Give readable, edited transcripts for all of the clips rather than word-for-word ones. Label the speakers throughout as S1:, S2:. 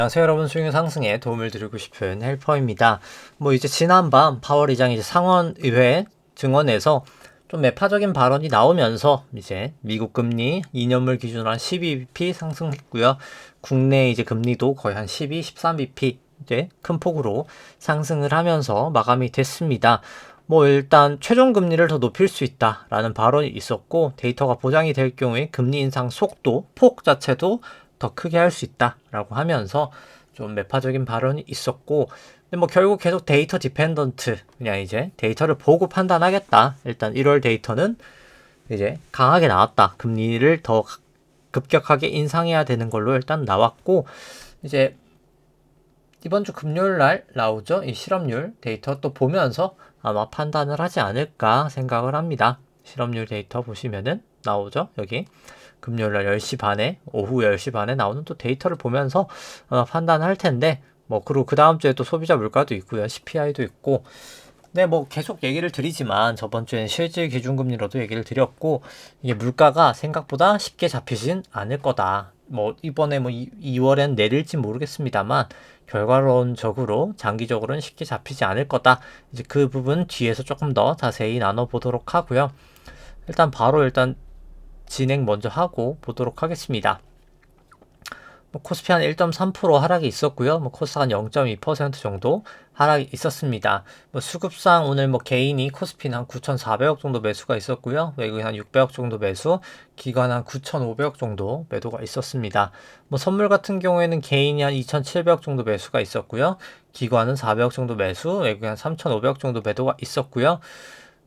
S1: 안녕하세요 여러분, 수익 상승에 도움을 드리고 싶은 헬퍼입니다. 이제 지난밤 파월 의장이 이제 상원의회 증언에서 좀 매파적인 발언이 나오면서 이제 미국 금리 2년물 기준으로 한 12bp 상승했고요. 국내 이제 금리도 거의 한 12, 13bp 이제 큰 폭으로 상승을 하면서 마감이 됐습니다. 일단 최종 금리를 더 높일 수 있다라는 발언이 있었고, 데이터가 보장이 될 경우에 금리 인상 속도, 폭 자체도 더 크게 할 수 있다라고 하면서 좀 매파적인 발언이 있었고, 근데 결국 계속 데이터 디펜던트, 그냥 이제 데이터를 보고 판단하겠다. 일단 1월 데이터는 이제 강하게 나왔다. 금리를 더 급격하게 인상해야 되는 걸로 일단 나왔고, 이제 이번 주 금요일 날 나오죠. 이 실업률 데이터 또 보면서 아마 판단을 하지 않을까 생각을 합니다. 실업률 데이터 보시면은 나오죠. 여기 금요일 날 10시 반에, 오후 10시 반에 나오는 또 데이터를 보면서 판단할 텐데, 그리고 그 다음 주에 또 소비자 물가도 있고요. CPI도 있고. 네, 계속 얘기를 드리지만 저번 주엔 실질 기준금리로도 얘기를 드렸고, 이게 물가가 생각보다 쉽게 잡히진 않을 거다. 이번에 2월엔 내릴지 모르겠습니다만, 결과론적으로 장기적으로는 쉽게 잡히지 않을 거다. 이제 그 부분 뒤에서 조금 더 자세히 나눠보도록 하고요. 일단 진행 먼저 하고 보도록 하겠습니다. 코스피 한 1.3% 하락이 있었고요. 코스닥 한 0.2% 정도 하락이 있었습니다. 수급상 오늘 개인이 코스피는 한 9,400억 정도 매수가 있었고요. 외국인 한 600억 정도 매수, 기관 한 9,500억 정도 매도가 있었습니다. 선물 같은 경우에는 개인이 한 2,700억 정도 매수가 있었고요. 기관은 400억 정도 매수, 외국인 한 3,500억 정도 매도가 있었고요.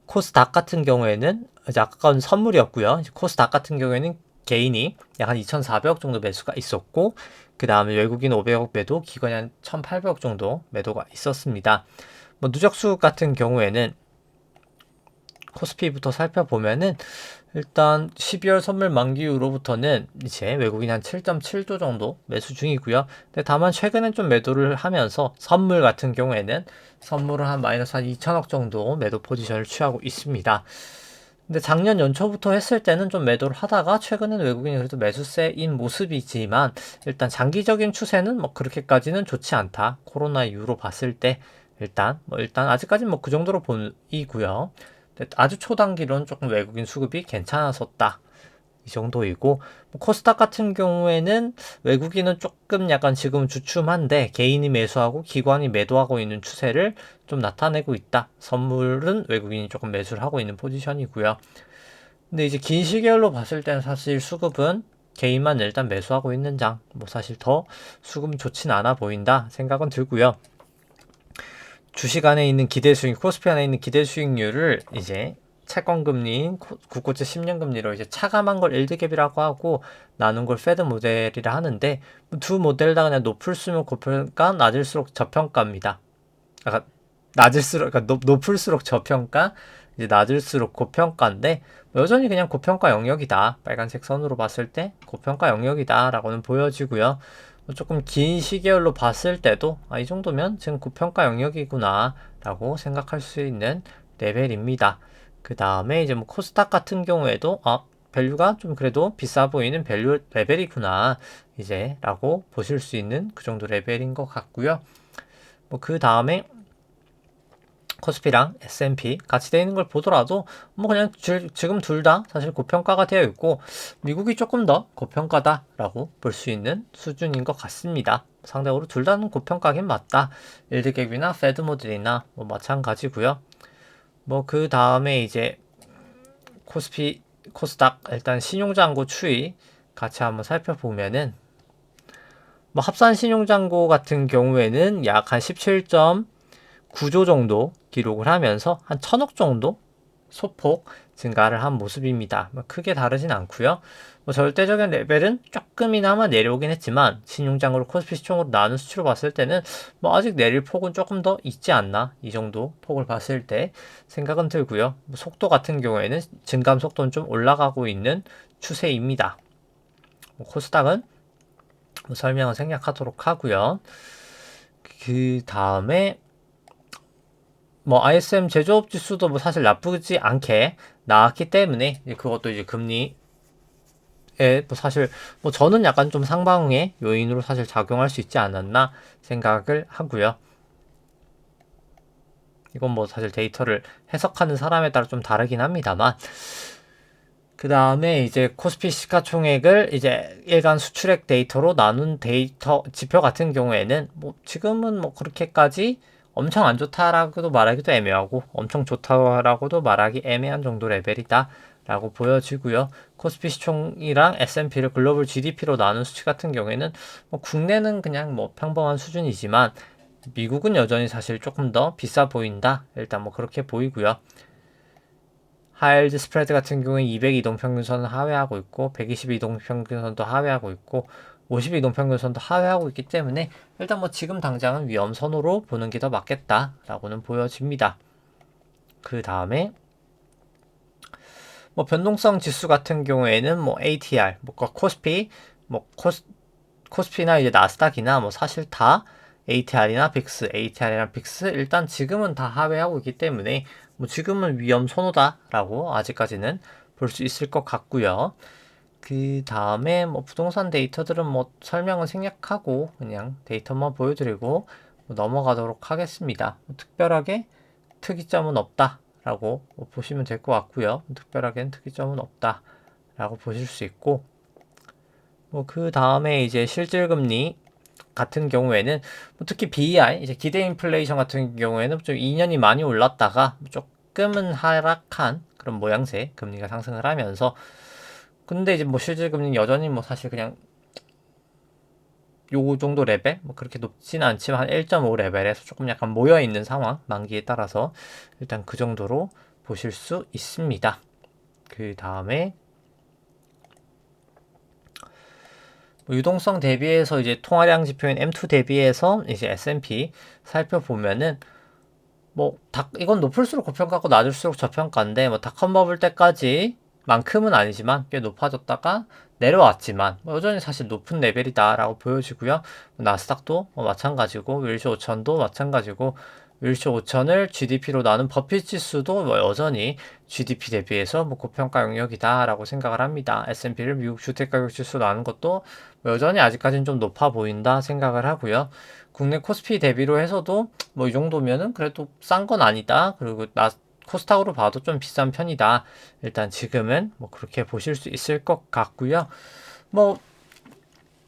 S1: 코스닥 같은 경우에는 이제 아까는 선물이었고요. 코스닥 같은 경우에는 개인이 약 한 2,400억 정도 매수가 있었고, 그 다음에 외국인 500억 매도, 기관이 한 1,800억 정도 매도가 있었습니다. 누적수 같은 경우에는 코스피부터 살펴보면은 일단 12월 선물 만기 이후로부터는 이제 외국인 한 7.7조 정도 매수 중이고요. 근데 다만 최근엔 좀 매도를 하면서 선물 같은 경우에는 선물은 한 마이너스 한 2천억 정도 매도 포지션을 취하고 있습니다. 근데 작년 연초부터 했을 때는 좀 매도를 하다가 최근엔 외국인이 그래도 매수세인 모습이지만, 일단 장기적인 추세는 그렇게까지는 좋지 않다. 코로나 이후로 봤을 때 일단 아직까지는 그 정도로 보이고요. 아주 초단기로는 조금 외국인 수급이 괜찮았었다. 이 정도이고, 코스닥 같은 경우에는 외국인은 조금 약간 지금 주춤한데 개인이 매수하고 기관이 매도하고 있는 추세를 좀 나타내고 있다. 선물은 외국인이 조금 매수를 하고 있는 포지션이고요. 근데 이제 긴 시계열로 봤을 때는 사실 수급은 개인만 일단 매수하고 있는 장, 사실 더 수급은 좋진 않아 보인다 생각은 들고요. 주식 안에 있는 기대 수익, 코스피 안에 있는 기대 수익률을 이제 채권금리인 국고채 10년 금리로 이제 차감한 걸 일드갭이라고 하고, 나눈 걸 패드 모델이라 하는데, 두 모델 다 그냥 높을수록 고평가, 낮을수록 저평가입니다. 그러니까 높을수록 저평가, 이제 낮을수록 고평가인데, 여전히 그냥 고평가 영역이다. 빨간색 선으로 봤을 때 고평가 영역이다라고는 보여지고요. 조금 긴 시계열로 봤을 때도 이 정도면 지금 고평가 영역이구나 라고 생각할 수 있는 레벨입니다. 그 다음에 이제 코스닥 같은 경우에도 밸류가 좀 그래도 비싸 보이는 밸류 레벨이구나 이제 라고 보실 수 있는 그 정도 레벨인 것 같고요. 그 다음에 코스피랑 S&P 같이 되어 있는 걸 보더라도 그냥 지금 둘 다 사실 고평가가 되어 있고, 미국이 조금 더 고평가다라고 볼 수 있는 수준인 것 같습니다. 상대적으로 둘 다는 고평가긴 맞다. 일드갭이나 패드 모델이나 마찬가지고요. 그 다음에 이제 코스피, 코스닥 일단 신용잔고 추이 같이 한번 살펴보면은, 합산 신용잔고 같은 경우에는 약 한 17.9조 정도 기록을 하면서 한 1,000억 정도 소폭 증가를 한 모습입니다. 크게 다르진 않고요. 절대적인 레벨은 조금이나마 내려오긴 했지만, 신용장으로 코스피 시총으로 나눈 수치로 봤을 때는 아직 내릴 폭은 조금 더 있지 않나, 이 정도 폭을 봤을 때 생각은 들고요. 속도 같은 경우에는 증감 속도는 좀 올라가고 있는 추세입니다. 코스닥은 설명을 생략하도록 하고요. 그 다음에 ISM 제조업 지수도 사실 나쁘지 않게 나왔기 때문에, 그것도 이제 금리 뭐 사실 뭐 저는 약간 좀 상방의 요인으로 사실 작용할 수 있지 않았나 생각을 하고요. 이건 뭐 사실 데이터를 해석하는 사람에 따라 좀 다르긴 합니다만, 그 다음에 이제 코스피 시가총액을 이제 일간 수출액 데이터로 나눈 데이터 지표 같은 경우에는 뭐 지금은 뭐 그렇게까지 엄청 안 좋다라고도 말하기도 애매하고 엄청 좋다라고도 말하기 애매한 정도 레벨이다 라고 보여지고요. 코스피 시총이랑 S&P를 글로벌 GDP로 나눈 수치 같은 경우에는 뭐 국내는 그냥 뭐 평범한 수준이지만 미국은 여전히 사실 조금 더 비싸 보인다. 일단 뭐 그렇게 보이고요. 하이힐드 스프레드 같은 경우에 200 이동평균선을 하회하고 있고 120 이동평균선도 하회하고 있고 50 이동평균선도 하회하고 있기 때문에 일단 뭐 지금 당장은 위험선호로 보는 게 더 맞겠다라고는 보여집니다. 그 다음에 뭐 변동성 지수 같은 경우에는 뭐 ATR, 뭐 코스피, 뭐 코스피나 이제 나스닥이나 뭐 사실 다 ATR이나 빅스, ATR이나 빅스 일단 지금은 다 하회하고 있기 때문에 뭐 지금은 위험 선호다라고 아직까지는 볼 수 있을 것 같고요. 그 다음에 뭐 부동산 데이터들은 뭐 설명은 생략하고 그냥 데이터만 보여드리고 뭐 넘어가도록 하겠습니다. 특별하게 특이점은 없다라고 보시면 될 것 같고요. 특별하게는 특이점은 없다라고 보실 수 있고, 뭐 그 다음에 이제 실질금리 같은 경우에는 뭐 특히 BEI 이제 기대 인플레이션 같은 경우에는 좀 2년이 많이 올랐다가 조금은 하락한 그런 모양새 금리가 상승을 하면서, 근데 이제 뭐 실질금리는 여전히 뭐 사실 그냥 요 정도 레벨 뭐 그렇게 높지는 않지만 한 1.5 레벨에서 조금 약간 모여 있는 상황, 만기에 따라서 일단 그 정도로 보실 수 있습니다. 그 다음에 뭐 유동성 대비해서 이제 통화량 지표인 M2 대비해서 이제 S&P 살펴보면은 뭐 이건 높을수록 고평가고 낮을수록 저평가인데 뭐 닷컴 버블 때까지 만큼은 아니지만 꽤 높아졌다가 내려왔지만 뭐 여전히 사실 높은 레벨이다라고 보여지고요. 나스닥도 뭐 마찬가지고 윌시 5천도 마찬가지고 윌시 5천을 GDP로 나눈 버핏 지수도 뭐 여전히 GDP 대비해서 뭐 고평가 영역이다라고 생각을 합니다. S&P를 미국 주택가격 지수 나눈 것도 뭐 여전히 아직까지는 좀 높아 보인다 생각을 하고요. 국내 코스피 대비로 해서도 뭐 이 정도면은 그래도 싼 건 아니다. 그리고 코스닥으로 봐도 좀 비싼 편이다. 일단 지금은 뭐 그렇게 보실 수 있을 것 같고요. 뭐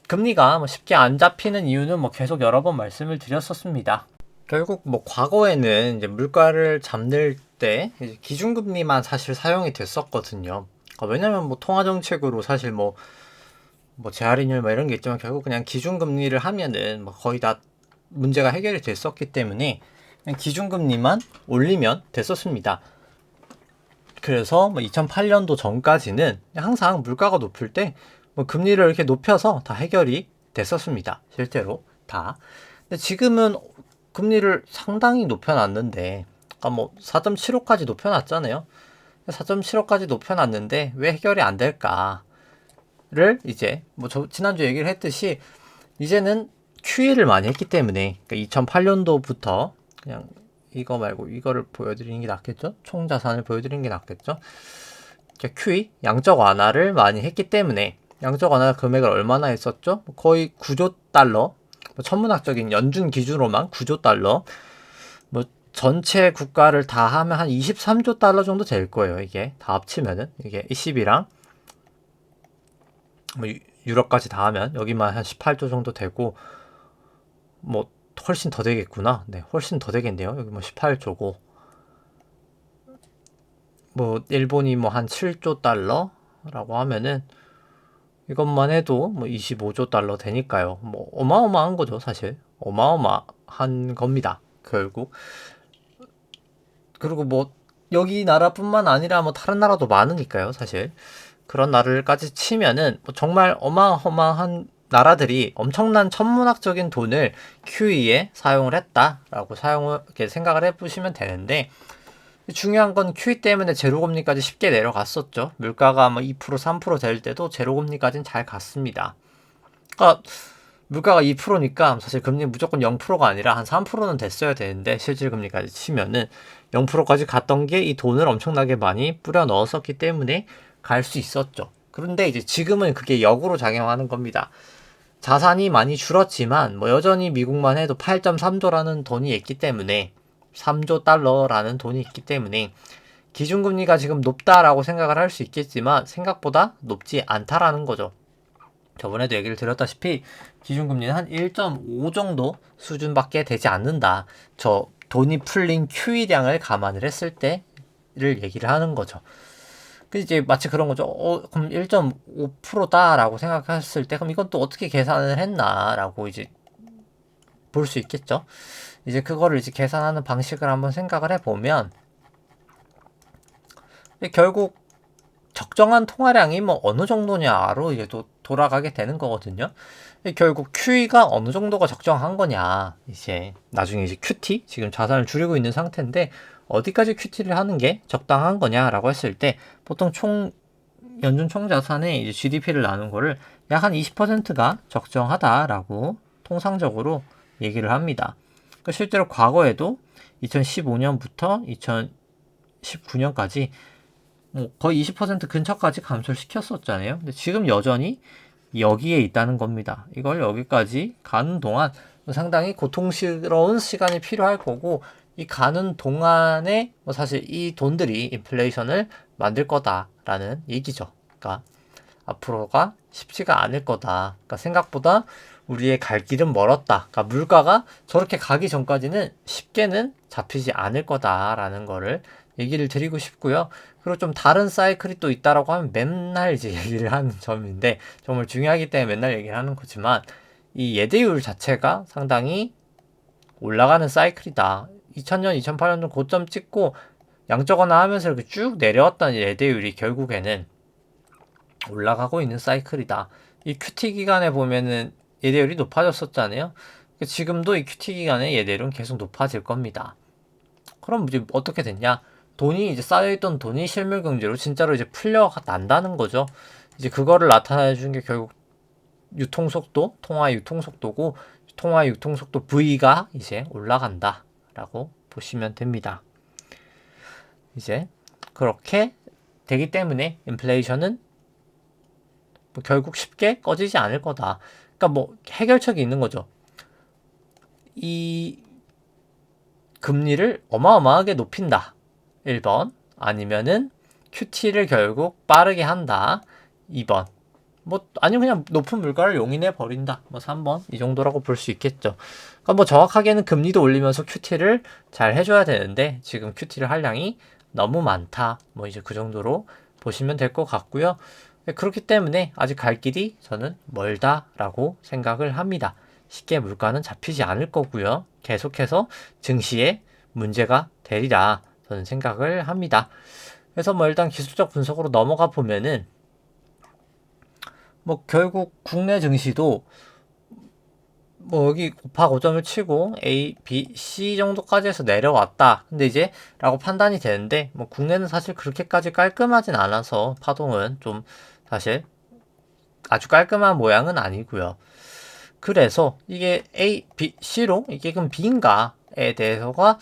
S1: 금리가 뭐 쉽게 안 잡히는 이유는 뭐 계속 여러 번 말씀을 드렸었습니다. 결국 뭐 과거에는 이제 물가를 잡는 때 이제 기준금리만 사실 사용이 됐었거든요. 왜냐면 뭐 통화정책으로 사실 뭐 재할인율 뭐 이런 게 있지만 결국 그냥 기준금리를 하면은 뭐 거의 다 문제가 해결이 됐었기 때문에 그냥 기준금리만 올리면 됐었습니다. 그래서 뭐 2008년도 전까지는 항상 물가가 높을 때 뭐 금리를 이렇게 높여서 다 해결이 됐었습니다. 실제로 다. 근데 지금은 금리를 상당히 높여놨는데, 아까 뭐 4.75까지 높여놨잖아요. 4.75까지 높여놨는데 왜 해결이 안 될까를 이제 뭐 지난주 얘기를 했듯이 이제는 QE를 많이 했기 때문에, 그러니까 2008년도부터 그냥 이거 말고 이거를 보여드리는 게 낫겠죠? 총 자산을 보여드리는 게 낫겠죠? QE 양적 완화를 많이 했기 때문에 양적 완화 금액을 얼마나 했었죠? 거의 9조 달러. 천문학적인 연준 기준으로만 9조 달러. 뭐 전체 국가를 다 하면 한 23조 달러 정도 될 거예요. 이게 다 합치면은 이게 ECB랑 뭐 유럽까지 다 하면 여기만 한 18조 정도 되고, 뭐 훨씬 더 되겠구나. 네, 훨씬 더 되겠네요. 여기 뭐 18조고, 뭐 일본이 뭐 한 7조 달러라고 하면은 이것만 해도 뭐 25조 달러 되니까요. 뭐 어마어마한 거죠, 사실. 어마어마한 겁니다. 결국. 그리고 뭐 여기 나라뿐만 아니라 뭐 다른 나라도 많으니까요, 사실. 그런 나라들까지 치면은 뭐 정말 어마어마한 나라들이 엄청난 천문학적인 돈을 QE에 사용을 했다라고 이렇게 생각을 해보시면 되는데, 중요한 건 QE 때문에 제로금리까지 쉽게 내려갔었죠. 물가가 뭐 2% 3% 될 때도 제로금리까지는 잘 갔습니다. 그러니까 물가가 2%니까 사실 금리 무조건 0%가 아니라 한 3%는 됐어야 되는데, 실질금리까지 치면은 0%까지 갔던 게 이 돈을 엄청나게 많이 뿌려 넣었었기 때문에 갈 수 있었죠. 그런데 이제 지금은 그게 역으로 작용하는 겁니다. 자산이 많이 줄었지만 뭐 여전히 미국만 해도 8.3조라는 돈이 있기 때문에 3조 달러라는 돈이 있기 때문에 기준금리가 지금 높다라고 생각을 할 수 있겠지만 생각보다 높지 않다라는 거죠. 저번에도 얘기를 드렸다시피 기준금리는 한 1.5 정도 수준밖에 되지 않는다. 저 돈이 풀린 QE량을 감안을 했을 때를 얘기를 하는 거죠. 그 이제 마치 그런 거죠. 그럼 1.5%다라고 생각했을 때 그럼 이건 또 어떻게 계산을 했나라고 이제 볼 수 있겠죠. 이제 그거를 이제 계산하는 방식을 한번 생각을 해보면 결국 적정한 통화량이 뭐 어느 정도냐로 이제 또 돌아가게 되는 거거든요. 결국 QE가 어느 정도가 적정한 거냐, 이제 나중에 이제 QT, 지금 자산을 줄이고 있는 상태인데 어디까지 QT를 하는 게 적당한 거냐라고 했을 때 보통 연준 총자산의 이제 GDP를 나눈 거를 약 한 20%가 적정하다라고 통상적으로 얘기를 합니다. 실제로 과거에도 2015년부터 2019년까지 뭐 거의 20% 근처까지 감소를 시켰었잖아요. 근데 지금 여전히 여기에 있다는 겁니다. 이걸 여기까지 가는 동안 상당히 고통스러운 시간이 필요할 거고, 이 가는 동안에 뭐 사실 이 돈들이 인플레이션을 만들 거다라는 얘기죠. 그러니까 앞으로가 쉽지가 않을 거다. 그러니까 생각보다 우리의 갈 길은 멀었다. 그러니까 물가가 저렇게 가기 전까지는 쉽게는 잡히지 않을 거다라는 거를 얘기를 드리고 싶고요. 그리고 좀 다른 사이클이 또 있다라고 하면 맨날 이제 얘기를 하는 점인데, 정말 중요하기 때문에 맨날 얘기를 하는 거지만, 이 예대율 자체가 상당히 올라가는 사이클이다. 2000년, 2008년도 고점 찍고 양적완화 하면서 이렇게 쭉 내려왔던 예대율이 결국에는 올라가고 있는 사이클이다. 이 QT 기간에 보면은 예대율이 높아졌었잖아요. 지금도 이 QT 기간에 예대율은 계속 높아질 겁니다. 그럼 이제 어떻게 됐냐? 돈이 이제 쌓여있던 돈이 실물 경제로 진짜로 이제 풀려난다는 거죠. 이제 그거를 나타내 주는 게 결국 유통속도, 통화 유통속도고, 통화 유통속도 V가 이제 올라간다라고 보시면 됩니다. 이제 그렇게 되기 때문에 인플레이션은 뭐 결국 쉽게 꺼지지 않을 거다. 그러니까 뭐 해결책이 있는 거죠. 이 금리를 어마어마하게 높인다. 1번. 아니면은 QT를 결국 빠르게 한다. 2번. 뭐 아니면 그냥 높은 물가를 용인해 버린다. 뭐 3번. 이 정도라고 볼 수 있겠죠. 그러니까 뭐 정확하게는 금리도 올리면서 QT를 잘 해줘야 되는데 지금 QT를 할 양이 너무 많다. 뭐 이제 그 정도로 보시면 될 것 같고요. 그렇기 때문에 아직 갈 길이 저는 멀다라고 생각을 합니다. 쉽게 물가는 잡히지 않을 거고요. 계속해서 증시에 문제가 되리라 저는 생각을 합니다. 그래서 뭐 일단 기술적 분석으로 넘어가 보면은 뭐 결국 국내 증시도 뭐 여기 고파 고점을 치고 A, B, C 정도까지 해서 내려왔다. 근데 이제 라고 판단이 되는데 뭐 국내는 사실 그렇게까지 깔끔하진 않아서 파동은 좀 사실 아주 깔끔한 모양은 아니고요. 그래서 이게 A, B, C로 이게 그럼 B인가에 대해서가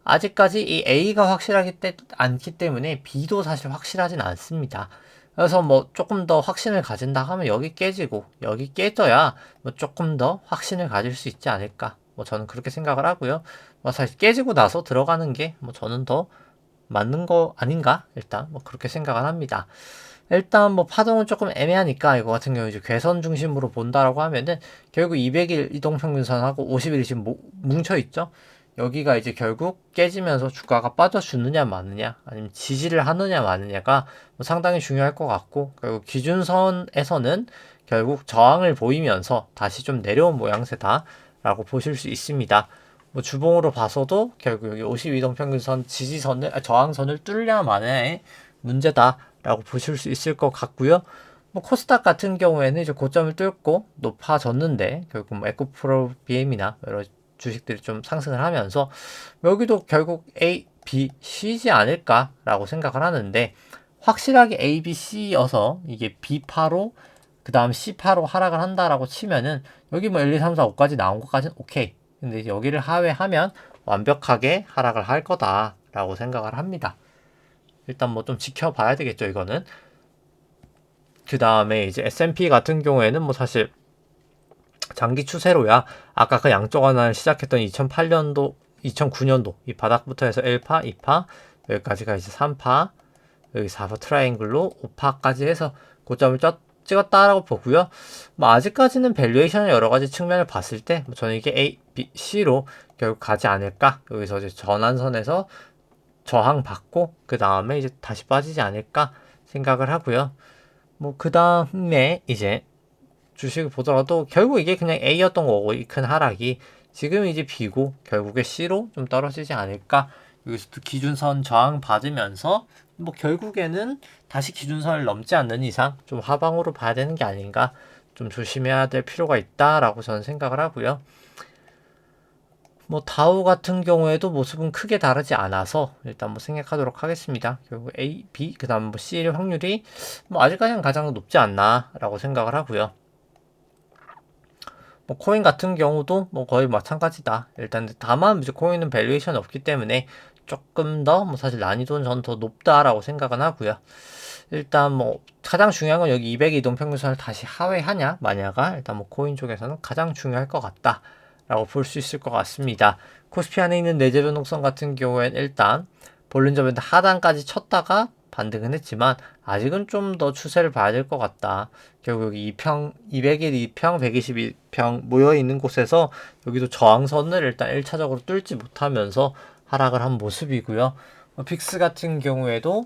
S1: 아직까지 이 A가 확실하기 않기 때문에 B도 사실 확실하진 않습니다. 그래서 뭐 조금 더 확신을 가진다 하면 여기 깨지고 여기 깨져야 뭐 조금 더 확신을 가질 수 있지 않을까. 뭐 저는 그렇게 생각을 하고요. 뭐 사실 깨지고 나서 들어가는 게 뭐 저는 더 맞는 거 아닌가? 일단 뭐 그렇게 생각을 합니다. 일단 뭐 파동은 조금 애매하니까 이거 같은 경우 이제 괴선 중심으로 본다라고 하면은 결국 200일 이동평균선하고 50일이 지금 뭉쳐 있죠. 여기가 이제 결국 깨지면서 주가가 빠져주느냐 마느냐 아니면 지지를 하느냐 마느냐가 뭐 상당히 중요할 것 같고, 결국 기준선에서는 결국 저항을 보이면서 다시 좀 내려온 모양새다라고 보실 수 있습니다. 뭐 주봉으로 봐서도 결국 여기 52동평균선 지지선을 저항선을 뚫냐 마냐의 문제다라고 보실 수 있을 것 같고요. 뭐 코스닥 같은 경우에는 이제 고점을 뚫고 높아졌는데 결국 뭐 에코프로 BM이나 여러 주식들이 좀 상승을 하면서 여기도 결국 A, B, C지 않을까라고 생각을 하는데, 확실하게 A, B, C여서 이게 B파로 그 다음 C파로 하락을 한다라고 치면은 여기 뭐 1, 2, 3, 4, 5까지 나온 것까지는 오케이. 근데 이제 여기를 하회하면 완벽하게 하락을 할 거다라고 생각을 합니다. 일단 뭐 좀 지켜봐야 되겠죠, 이거는. 그 다음에 이제 S&P 같은 경우에는 뭐 사실 장기 추세로야 아까 그 양적 완화를 시작했던 2008년도, 2009년도 이 바닥부터 해서 1파, 2파, 여기까지가 이제 3파, 여기 4파 트라이앵글로 5파까지 해서 고점을 찍었다라고 보고요. 뭐 아직까지는 밸류에이션의 여러 가지 측면을 봤을 때 저는 이게 A, B, C로 결국 가지 않을까. 여기서 이제 전환선에서 저항 받고 그 다음에 이제 다시 빠지지 않을까 생각을 하고요. 뭐 그 다음에 이제 주식을 보더라도 결국 이게 그냥 A였던 거고 이 큰 하락이 지금 이제 B고 결국에 C로 좀 떨어지지 않을까. 여기서도 기준선 저항 받으면서 뭐 결국에는 다시 기준선을 넘지 않는 이상 좀 하방으로 봐야 되는 게 아닌가, 좀 조심해야 될 필요가 있다라고 저는 생각을 하고요. 뭐 다우 같은 경우에도 모습은 크게 다르지 않아서 일단 뭐 생각하도록 하겠습니다. 결국 A, B, 그 다음 뭐 C의 확률이 뭐 아직까지는 가장 높지 않나라고 생각을 하고요. 뭐 코인 같은 경우도 뭐 거의 마찬가지다. 일단 다만 이제 코인은 밸류에이션이 없기 때문에 조금 더 뭐 사실 난이도는 저는 더 높다라고 생각은 하고요. 일단 뭐 가장 중요한 건 여기 200 이동평균선을 다시 하회하냐 마냐가 일단 뭐 코인 쪽에서는 가장 중요할 것 같다 라고 볼 수 있을 것 같습니다. 코스피 안에 있는 내재 변동성 같은 경우엔 일단 볼륨저밴드 하단까지 쳤다가 반등은 했지만 아직은 좀 더 추세를 봐야 될 것 같다. 결국 여기 2평, 200일 2평, 122평 모여있는 곳에서 여기도 저항선을 일단 1차적으로 뚫지 못하면서 하락을 한 모습이고요. 빅스 같은 경우에도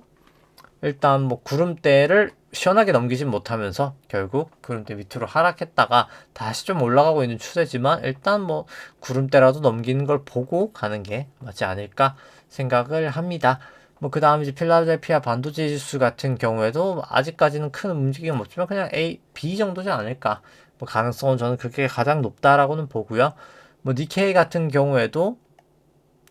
S1: 일단 뭐 구름대를 시원하게 넘기진 못하면서 결국 구름대 밑으로 하락했다가 다시 좀 올라가고 있는 추세지만 일단 뭐 구름대라도 넘기는 걸 보고 가는 게 맞지 않을까 생각을 합니다. 뭐 그 다음 이제 필라델피아 반도체 지수 같은 경우에도 아직까지는 큰 움직임은 없지만 그냥 A, B 정도지 않을까. 뭐 가능성은 저는 그게 가장 높다라고는 보고요. 뭐 니케이 같은 경우에도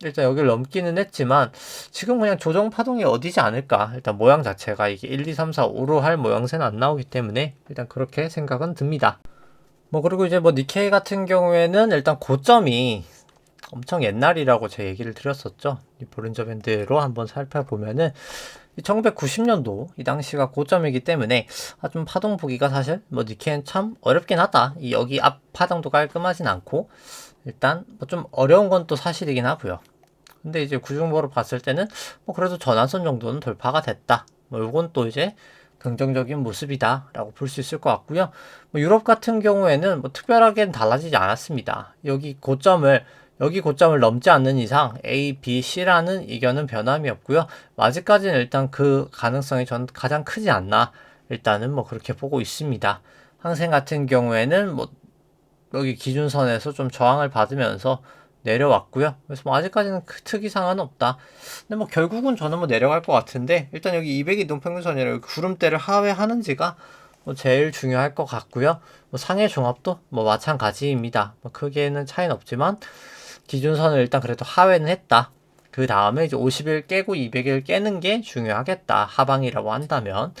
S1: 일단 여기를 넘기는 했지만 지금 그냥 조정 파동이 어디지 않을까. 일단 모양 자체가 이게 1, 2, 3, 4, 5로 할 모양새는 안 나오기 때문에 일단 그렇게 생각은 듭니다. 뭐 그리고 이제 뭐 니케이 같은 경우에는 일단 고점이 엄청 옛날이라고 제 얘기를 드렸었죠. 이 볼린저 밴드로 한번 살펴보면은 1990년도 이 당시가 고점이기 때문에 좀 파동 보기가 사실 뭐 니케이는 참 어렵긴 하다. 이 여기 앞 파동도 깔끔하진 않고 일단 뭐 좀 어려운 건 또 사실이긴 하고요. 근데 이제 구중보로 봤을 때는 뭐 그래도 전환선 정도는 돌파가 됐다. 뭐 요건 또 이제 긍정적인 모습이다 라고 볼 수 있을 것 같고요. 뭐 유럽 같은 경우에는 뭐 특별하게 달라지지 않았습니다. 여기 고점을 넘지 않는 이상 A, B, C라는 이견은 변함이 없고요. 아직까지는 일단 그 가능성이 전 가장 크지 않나 일단은 뭐 그렇게 보고 있습니다. 항생 같은 경우에는 뭐 여기 기준선에서 좀 저항을 받으면서 내려왔고요. 그래서 뭐 아직까지는 특이사항은 없다. 근데 뭐 결국은 저는 뭐 내려갈 것 같은데 일단 여기 200 이동평균선이라 구름대를 하회하는지가 뭐 제일 중요할 것 같고요. 뭐 상해 종합도 뭐 마찬가지입니다. 뭐 크게는 차이는 없지만 기준선을 일단 그래도 하회는 했다. 그 다음에 이제 50일 깨고 200일 깨는 게 중요하겠다. 하방이라고 한다면.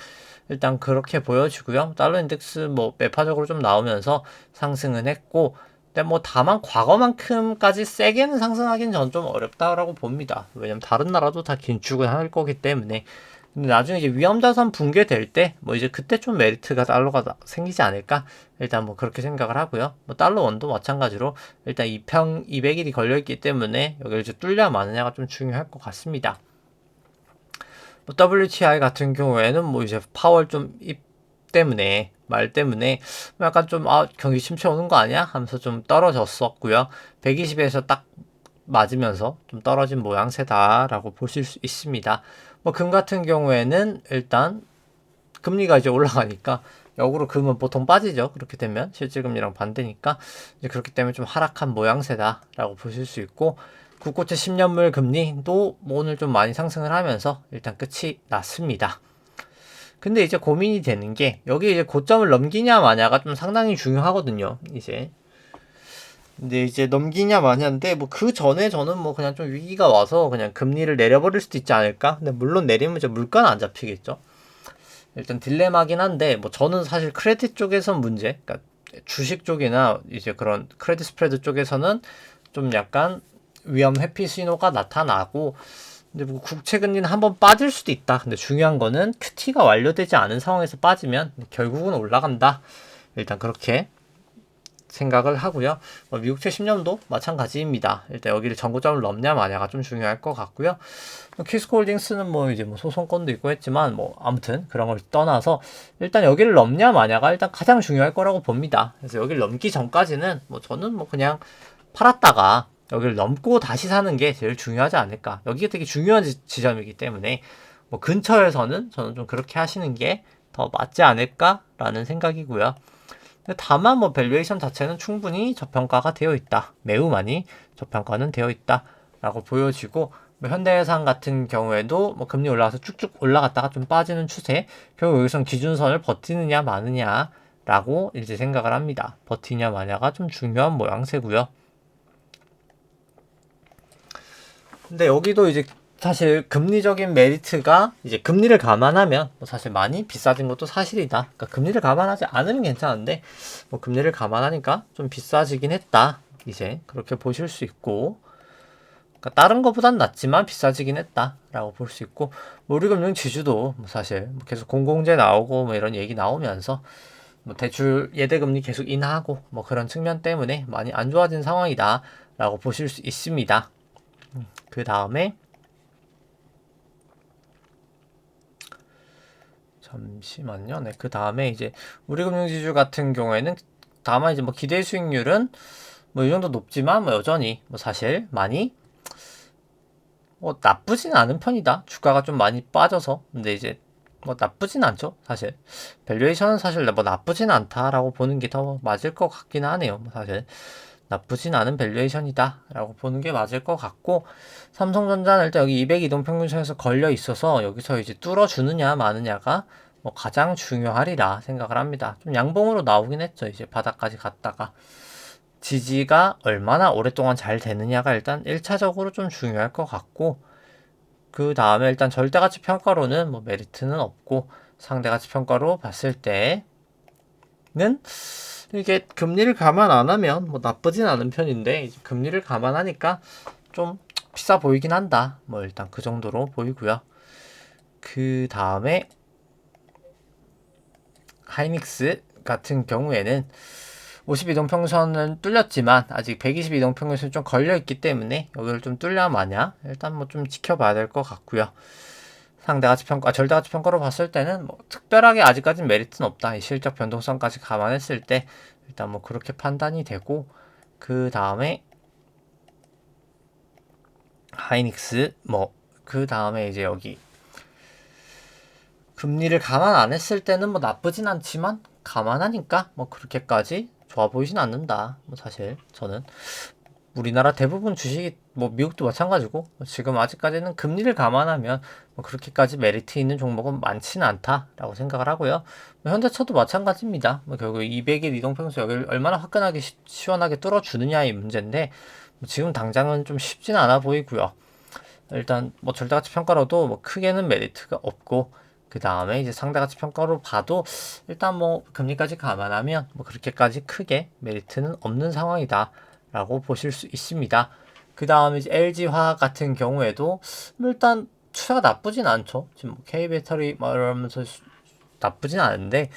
S1: 일단 그렇게 보여지고요. 달러 인덱스 뭐 매파적으로 좀 나오면서 상승은 했고, 근데 뭐 다만 과거만큼까지 세게는 상승하기는 전 좀 어렵다라고 봅니다. 왜냐면 다른 나라도 다 긴축은 할 거기 때문에. 근데 나중에 이제 위험자산 붕괴될 때, 뭐 이제 그때 좀 메리트가 달러가 생기지 않을까? 일단 뭐 그렇게 생각을 하고요. 뭐 달러 원도 마찬가지로 일단 200일이 걸려있기 때문에 여기를 이제 뚫냐 마느냐가 좀 중요할 것 같습니다. 뭐 WTI 같은 경우에는 뭐 이제 파월 좀 말 때문에 약간 좀 경기 침체 오는 거 아니야? 하면서 좀 떨어졌었고요. 120에서 딱 맞으면서 좀 떨어진 모양새다라고 보실 수 있습니다. 뭐 금 같은 경우에는 일단 금리가 이제 올라가니까 역으로 금은 보통 빠지죠. 그렇게 되면 실질금리랑 반대니까 이제 그렇기 때문에 좀 하락한 모양새다라고 보실 수 있고 국고채 10년물 금리도 뭐 오늘 좀 많이 상승을 하면서 일단 끝이 났습니다. 근데 이제 고민이 되는 게 여기 이제 고점을 넘기냐 마냐가 좀 상당히 중요하거든요. 근데 이제 넘기냐 마냐인데 뭐 그 전에 저는 뭐 그냥 좀 위기가 와서 그냥 금리를 내려버릴 수도 있지 않을까? 근데 물론 내리면 이제 물가는 안 잡히겠죠. 일단 딜레마긴 한데 뭐 저는 사실 크레딧 쪽에선 문제, 그러니까 주식 쪽이나 이제 그런 크레딧 스프레드 쪽에서는 좀 약간 위험 회피 신호가 나타나고 근데 뭐 국채 금리는 한번 빠질 수도 있다. 근데 중요한 거는 QT가 완료되지 않은 상황에서 빠지면 결국은 올라간다. 일단 그렇게 생각을 하고요. 미국채 10년도 마찬가지입니다. 일단 여기를 전고점을 넘냐 마냐가 좀 중요할 것 같고요. 키스코홀딩스는 뭐 이제 뭐 소송권도 있고 했지만 뭐 아무튼 그런 걸 떠나서 일단 여기를 넘냐 마냐가 일단 가장 중요할 거라고 봅니다. 그래서 여기를 넘기 전까지는 뭐 저는 뭐 그냥 팔았다가 여기를 넘고 다시 사는 게 제일 중요하지 않을까. 여기가 되게 중요한 지점이기 때문에 뭐 근처에서는 저는 좀 그렇게 하시는 게 더 맞지 않을까라는 생각이고요. 다만 뭐 밸류에이션 자체는 충분히 저평가가 되어 있다. 매우 많이 저평가는 되어 있다라고 보여지고 뭐 현대해상 같은 경우에도 뭐 금리 올라가서 쭉쭉 올라갔다가 좀 빠지는 추세. 결국 여기선 기준선을 버티느냐 마느냐라고 이제 생각을 합니다. 버티냐 마냐가 좀 중요한 모양새고요. 근데 여기도 이제 사실 금리적인 메리트가 이제 금리를 감안하면 뭐 사실 많이 비싸진 것도 사실이다. 그러니까 금리를 감안하지 않으면 괜찮은데 뭐 금리를 감안하니까 좀 비싸지긴 했다. 이제 그렇게 보실 수 있고, 그러니까 다른 것보단 낫지만 비싸지긴 했다라고 볼 수 있고, 뭐 우리금융 지주도 뭐 사실 뭐 계속 공공재 나오고 뭐 이런 얘기 나오면서 뭐 대출 예대금리 계속 인하하고 뭐 그런 측면 때문에 많이 안 좋아진 상황이다라고 보실 수 있습니다. 그 다음에 잠시만요. 네, 그 다음에 이제 우리금융지주 같은 경우에는 다만 이제 뭐 기대 수익률은 뭐 이 정도 높지만 뭐 여전히 뭐 사실 많이 뭐 나쁘진 않은 편이다. 주가가 좀 많이 빠져서. 근데 이제 뭐 나쁘진 않죠. 사실 밸류에이션은 사실 뭐 나쁘진 않다라고 보는 게 더 맞을 것 같긴 하네요. 뭐 사실 나쁘진 않은 밸류에이션이다 라고 보는 게 맞을 것 같고, 삼성전자는 일단 여기 200 이동평균선에서 걸려 있어서 여기서 이제 뚫어주느냐 마느냐가 뭐 가장 중요하리라 생각을 합니다. 좀 양봉으로 나오긴 했죠. 이제 바닥까지 갔다가 지지가 얼마나 오랫동안 잘 되느냐가 일단 1차적으로 좀 중요할 것 같고, 그 다음에 일단 절대가치 평가로는 뭐 메리트는 없고, 상대가치 평가로 봤을 때는 이게 금리를 감안 안 하면 뭐 나쁘진 않은 편인데, 이제 금리를 감안하니까 좀 비싸 보이긴 한다. 뭐 일단 그 정도로 보이고요. 그 다음에 하이닉스 같은 경우에는 52동평선은 뚫렸지만 아직 122동평선이 좀 걸려있기 때문에 여기를 좀 뚫려 마냐 일단 뭐 좀 지켜봐야 될 것 같고요. 상대가치평가, 절대가치평가로 봤을 때는 뭐 특별하게 아직까지는 메리트는 없다. 이 실적 변동성까지 감안했을 때 일단 뭐 그렇게 판단이 되고, 그 다음에 하이닉스 뭐 그 다음에 이제 여기 금리를 감안 안 했을 때는 뭐 나쁘진 않지만 감안하니까 뭐 그렇게까지 좋아 보이진 않는다. 뭐 사실 저는 우리나라 대부분 주식이 뭐 미국도 마찬가지고 지금 아직까지는 금리를 감안하면 뭐 그렇게까지 메리트 있는 종목은 많지는 않다라고 생각을 하고요. 뭐 현대차도 마찬가지입니다. 뭐 결국 200일 이동평수 여기를 얼마나 화끈하게 시원하게 뚫어주느냐의 문제인데 뭐 지금 당장은 좀 쉽지는 않아 보이고요. 일단 뭐 절대가치 평가로도 뭐 크게는 메리트가 없고, 그 다음에 이제 상대가치 평가로 봐도 일단 뭐 금리까지 감안하면 뭐 그렇게까지 크게 메리트는 없는 상황이다 라고 보실 수 있습니다. 그 다음에 이제 LG화학 같은 경우에도 뭐 일단 추세가 나쁘진 않죠. 지금 뭐 K배터리 말하면서 나쁘진 않은데,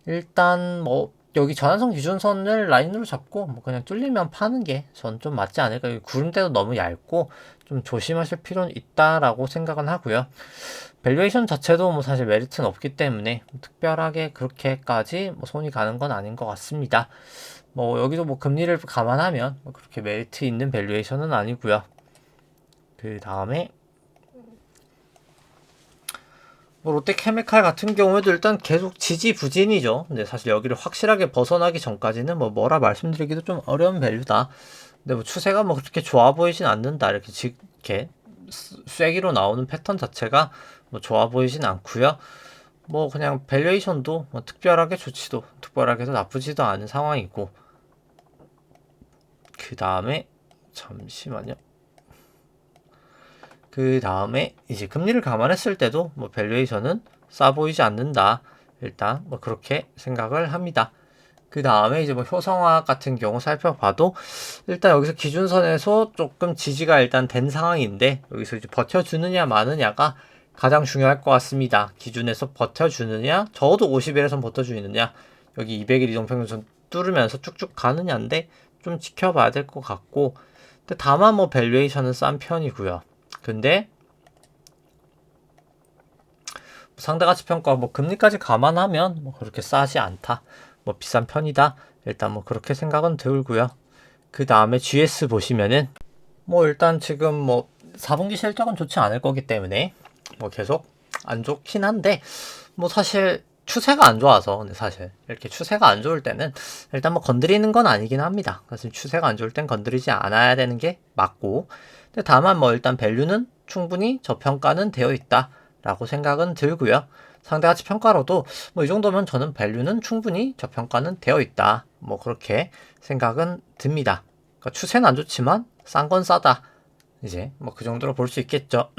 S1: 일단 뭐 여기 전환선 기준선을 라인으로 잡고 뭐 그냥 뚫리면 파는 게 전 좀 맞지 않을까. 구름대도 너무 얇고 좀 조심하실 필요는 있다라고 생각은 하고요. 밸류에이션 자체도 뭐 사실 메리트는 없기 때문에 특별하게 그렇게까지 뭐 손이 가는 건 아닌 것 같습니다. 뭐 여기도 뭐 금리를 감안하면 뭐 그렇게 메리트 있는 밸류에이션은 아니고요. 그 다음에 뭐 롯데케미칼 같은 경우에도 일단 계속 지지부진이죠. 근데 사실 여기를 확실하게 벗어나기 전까지는 뭐 뭐라 말씀드리기도 좀 어려운 밸류다. 근데 뭐 추세가 뭐 그렇게 좋아 보이진 않는다. 이렇게 쐐기로 나오는 패턴 자체가 뭐 좋아 보이진 않고요. 뭐 그냥 밸류에이션도 뭐 특별하게 좋지도 특별하게도 나쁘지도 않은 상황이고, 그 다음에 잠시만요. 그 다음에 이제 금리를 감안했을 때도 뭐 밸류에이션은 싸 보이지 않는다. 일단 뭐 그렇게 생각을 합니다. 그 다음에 이제 뭐 효성화 같은 경우 살펴봐도 일단 여기서 기준선에서 조금 지지가 일단 된 상황인데 여기서 이제 버텨주느냐 마느냐가 가장 중요할 것 같습니다. 기준에서 버텨주느냐, 적어도 50일에선 버텨주느냐, 여기 200일 이동평균선 뚫으면서 쭉쭉 가느냐인데 좀 지켜봐야 될 것 같고, 근데 다만 뭐 밸류에이션은 싼 편이고요. 근데 상대가치평가 뭐 금리까지 감안하면 뭐 그렇게 싸지 않다, 뭐 비싼 편이다, 일단 뭐 그렇게 생각은 들고요. 그 다음에 GS 보시면은 뭐 일단 지금 뭐 4분기 실적은 좋지 않을 거기 때문에 뭐 계속 안 좋긴 한데, 뭐 사실 추세가 안 좋아서, 근데 사실 이렇게 추세가 안 좋을 때는 일단 뭐 건드리는 건 아니긴 합니다. 그래서 추세가 안 좋을 땐 건드리지 않아야 되는 게 맞고, 근데 다만 뭐 일단 밸류는 충분히 저평가는 되어 있다 라고 생각은 들고요. 상대가치 평가로도 뭐 이 정도면 저는 밸류는 충분히 저평가는 되어 있다, 뭐 그렇게 생각은 듭니다. 그러니까 추세는 안 좋지만 싼 건 싸다, 이제 뭐 그 정도로 볼 수 있겠죠.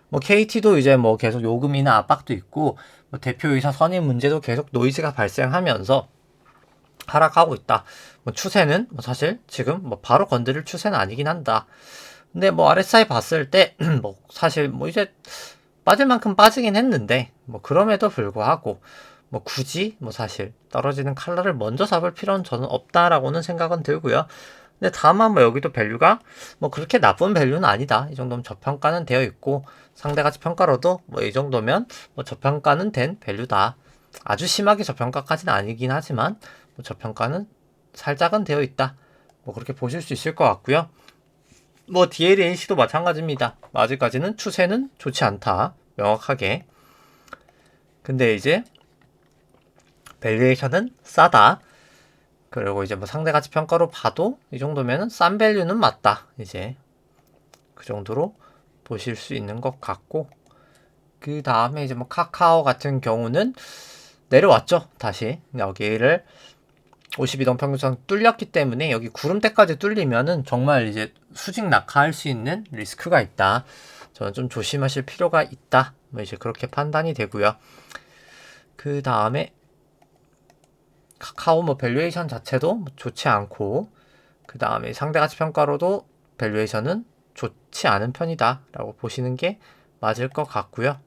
S1: 뭐 KT도 이제 뭐 계속 요금이나 압박도 있고, 뭐 대표이사 선임 문제도 계속 노이즈가 발생하면서 하락하고 있다. 뭐 추세는 뭐 사실 지금 뭐 바로 건드릴 추세는 아니긴 한다. 근데 뭐 RSI 봤을 때 뭐 사실 뭐 이제 빠질 만큼 빠지긴 했는데, 뭐 그럼에도 불구하고 뭐 굳이 뭐 사실 떨어지는 칼날을 먼저 잡을 필요는 저는 없다라고는 생각은 들고요. 근데 다만 뭐 여기도 밸류가 뭐 그렇게 나쁜 밸류는 아니다, 이 정도면 저평가는 되어 있고, 상대가치 평가로도 뭐 이 정도면 뭐 저평가는 된 밸류다. 아주 심하게 저평가까지는 아니긴 하지만 뭐 저평가는 살짝은 되어 있다, 뭐 그렇게 보실 수 있을 것 같고요. 뭐 DLNC도 마찬가지입니다. 아직까지는 추세는 좋지 않다, 명확하게. 근데 이제 밸류에이션은 싸다. 그리고 이제 뭐 상대가치 평가로 봐도 이 정도면은 싼 밸류는 맞다, 이제 그 정도로 보실 수 있는 것 같고, 그 다음에 이제 뭐 카카오 같은 경우는 내려왔죠. 다시 여기를 52동 평균선 뚫렸기 때문에 여기 구름대까지 뚫리면은 정말 이제 수직 낙하할 수 있는 리스크가 있다, 저는 좀 조심하실 필요가 있다, 뭐 이제 그렇게 판단이 되고요. 그 다음에 카카오 뭐 밸류에이션 자체도 뭐 좋지 않고, 그 다음에 상대가치 평가로도 밸류에이션은 좋지 않은 편이다 라고 보시는 게 맞을 것 같고요.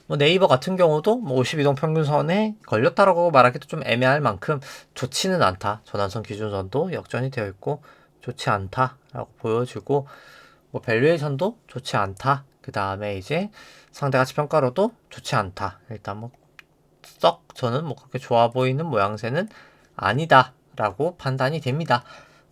S1: 뭐 네이버 같은 경우도 뭐 52동 평균선에 걸렸다라고 말하기도 좀 애매할 만큼 좋지는 않다, 전환선 기준선도 역전이 되어 있고 좋지 않다 라고 보여주고, 뭐 밸류에이션도 좋지 않다, 그 다음에 이제 상대가치 평가로도 좋지 않다, 일단 뭐 썩 저는 뭐 그렇게 좋아 보이는 모양새는 아니다 라고 판단이 됩니다.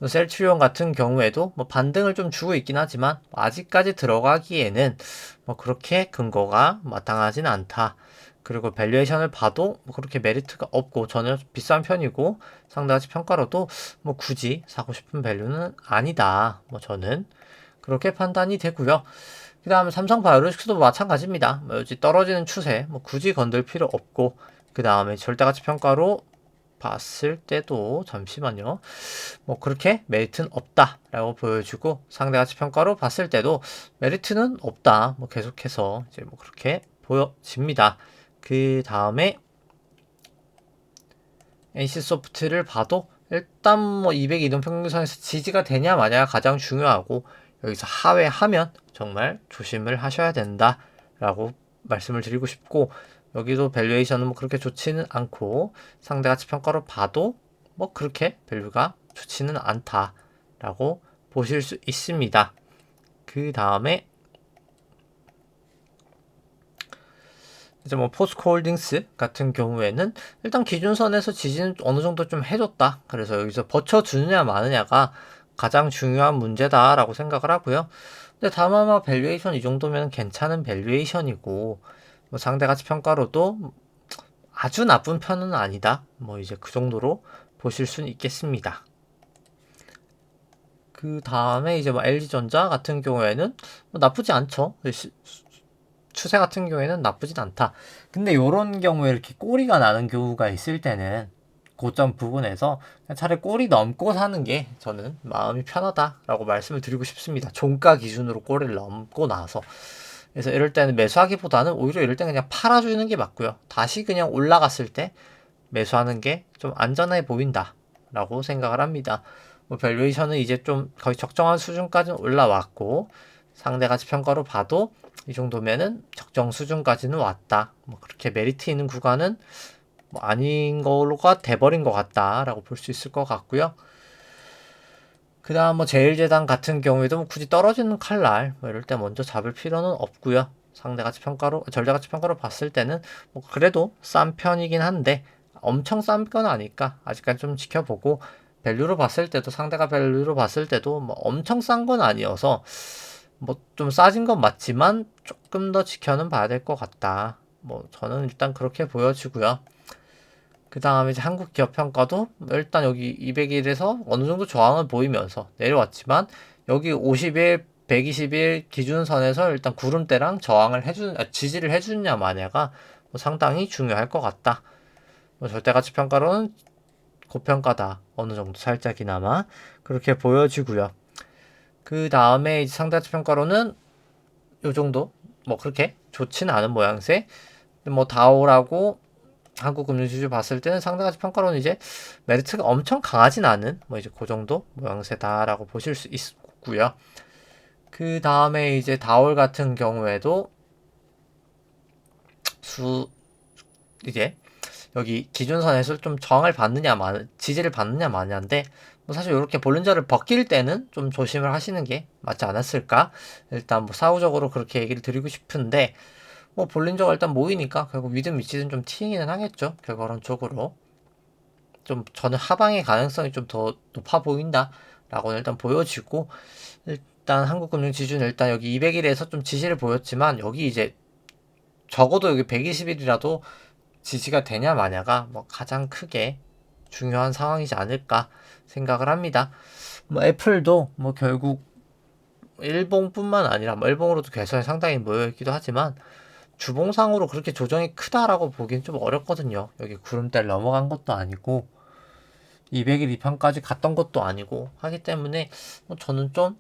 S1: 셀트리온 같은 경우에도 뭐 반등을 좀 주고 있긴 하지만 아직까지 들어가기에는 뭐 그렇게 근거가 마땅하진 않다. 그리고 밸류에이션을 봐도 뭐 그렇게 메리트가 없고 전혀 비싼 편이고, 상대가치 평가로도 뭐 굳이 사고 싶은 밸류는 아니다, 뭐 저는 그렇게 판단이 되고요. 그 다음에 삼성바이오로직스도 마찬가지입니다. 뭐 여기 떨어지는 추세 뭐 굳이 건들 필요 없고, 그 다음에 절대가치 평가로 봤을 때도 잠시만요, 뭐 그렇게 메리트는 없다 라고 보여주고, 상대가치 평가로 봤을 때도 메리트는 없다, 뭐 계속해서 이제 뭐 그렇게 보여집니다. 그 다음에 NC소프트를 봐도 일단 뭐 200 이동평균선에서 지지가 되냐 마냐가 가장 중요하고, 여기서 하회하면 정말 조심을 하셔야 된다 라고 말씀을 드리고 싶고, 여기도 밸류에이션은 뭐 그렇게 좋지는 않고, 상대가치 평가로 봐도 뭐 그렇게 밸류가 좋지는 않다 라고 보실 수 있습니다. 그 다음에 이제 뭐 포스코홀딩스 같은 경우에는 일단 기준선에서 지지는 어느 정도 좀 해줬다, 그래서 여기서 버텨주느냐 마느냐가 가장 중요한 문제다라고 생각을 하고요. 근데 다만 밸류에이션 이 정도면 괜찮은 밸류에이션이고, 뭐 상대가치 평가로도 아주 나쁜 편은 아니다, 뭐 이제 그 정도로 보실 수는 있겠습니다. 그 다음에 이제 뭐 LG전자 같은 경우에는 뭐 나쁘지 않죠. 추세 같은 경우에는 나쁘진 않다. 근데 요런 경우에 이렇게 꼬리가 나는 경우가 있을 때는 고점 부분에서 차라리 꼬리 넘고 사는 게 저는 마음이 편하다라고 말씀을 드리고 싶습니다. 종가 기준으로 꼬리를 넘고 나서. 그래서 이럴 때는 매수하기보다는 오히려 이럴 때 그냥 팔아주는 게 맞고요. 다시 그냥 올라갔을 때 매수하는 게 좀 안전해 보인다 라고 생각을 합니다. 뭐 밸류에이션은 이제 좀 거의 적정한 수준까지는 올라왔고 상대 가치 평가로 봐도 이 정도면은 적정 수준까지는 왔다. 뭐 그렇게 메리트 있는 구간은 뭐 아닌 걸로가 돼버린 것 같다라고 볼 수 있을 것 같고요. 그 다음 뭐 제일재단 같은 경우에도 뭐 굳이 떨어지는 칼날 뭐 이럴 때 먼저 잡을 필요는 없고요. 상대가치 평가로 절대가치 평가로 봤을 때는 뭐 그래도 싼 편이긴 한데 엄청 싼 건 아니까 아직까지 좀 지켜보고 밸류로 봤을 때도 상대가 밸류로 봤을 때도 뭐 엄청 싼 건 아니어서 뭐 좀 싸진 건 맞지만 조금 더 지켜는 봐야 될 것 같다. 뭐 저는 일단 그렇게 보여지고요. 그 다음에 이제 한국 기업 평가도 일단 여기 200일에서 어느 정도 저항을 보이면서 내려왔지만 여기 51, 121 기준선에서 일단 구름대랑 저항을 지지를 해주느냐 마냐가 뭐 상당히 중요할 것 같다. 뭐 절대가치 평가로는 고평가다. 어느 정도 살짝이나마 그렇게 보여지고요. 그 다음에 이제 상대가치 평가로는 요 정도 뭐 그렇게 좋지는 않은 모양새. 뭐 다오라고 한국금융지주 봤을 때는 상대가치 평가로는 이제 메리트가 엄청 강하진 않은 뭐 이제 그 정도 모양새다라고 보실 수 있고요. 그 다음에 이제 다올 같은 경우에도 이제 여기 기준선에서 좀 저항을 받느냐 지지를 받느냐 마냐인데 뭐 사실 이렇게 볼린저를 벗길 때는 좀 조심을 하시는 게 맞지 않았을까? 일단 뭐 사후적으로 그렇게 얘기를 드리고 싶은데 뭐 볼린저가 일단 모이니까 결국 위든 위치든 좀 튀기는 하겠죠. 결과론적으로 좀 저는 하방의 가능성이 좀 더 높아 보인다라고는 일단 보여지고 일단 한국금융지주는 일단 여기 200일에서 좀 지지를 보였지만 여기 이제 적어도 여기 120일이라도 지지가 되냐 마냐가 뭐 가장 크게 중요한 상황이지 않을까 생각을 합니다. 뭐 애플도 뭐 결국 일봉뿐만 아니라 뭐 일봉으로도 개선이 상당히 모여있기도 하지만 주봉상으로 그렇게 조정이 크다라고 보기엔 좀 어렵거든요. 여기 구름대를 넘어간 것도 아니고 200일 이평까지 갔던 것도 아니고 하기 때문에 뭐 저는 좀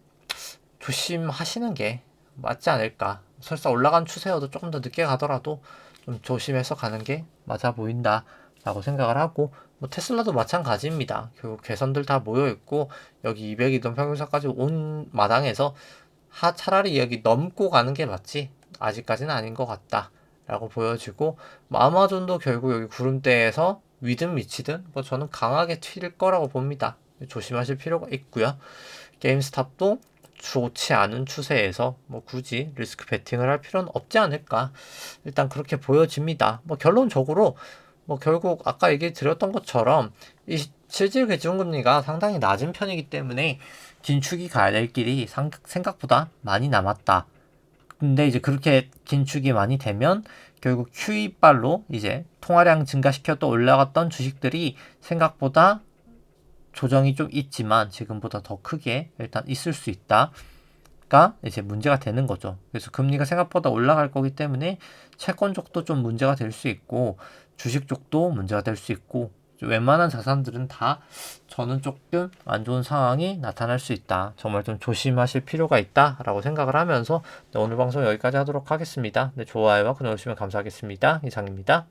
S1: 조심하시는 게 맞지 않을까. 설사 올라간 추세여도 조금 더 늦게 가더라도 좀 조심해서 가는 게 맞아 보인다 라고 생각을 하고 뭐 테슬라도 마찬가지입니다. 결국 개선들 다 모여있고 여기 200이던 평균선까지 온 마당에서 차라리 여기 넘고 가는 게 맞지 아직까지는 아닌 것 같다 라고 보여지고 뭐 아마존도 결국 여기 구름대에서 위든 위치든 뭐 저는 강하게 튈 거라고 봅니다. 조심하실 필요가 있고요. 게임스탑도 좋지 않은 추세에서 뭐 굳이 리스크 베팅을 할 필요는 없지 않을까 일단 그렇게 보여집니다. 뭐 결론적으로 뭐 결국 아까 얘기 드렸던 것처럼 이 실질 기준금리가 상당히 낮은 편이기 때문에 긴축이 가야 될 길이 생각보다 많이 남았다. 근데 이제 그렇게 긴축이 많이 되면 결국 QE 발로 이제 통화량 증가시켜 또 올라갔던 주식들이 생각보다 조정이 좀 있지만 지금보다 더 크게 일단 있을 수 있다가 이제 문제가 되는 거죠. 그래서 금리가 생각보다 올라갈 거기 때문에 채권 쪽도 좀 문제가 될 수 있고 주식 쪽도 문제가 될 수 있고 웬만한 자산들은 다 저는 조금 안 좋은 상황이 나타날 수 있다. 정말 좀 조심하실 필요가 있다라고 생각을 하면서 오늘 방송 여기까지 하도록 하겠습니다. 네, 좋아요와 구독 해주시면 감사하겠습니다. 이상입니다.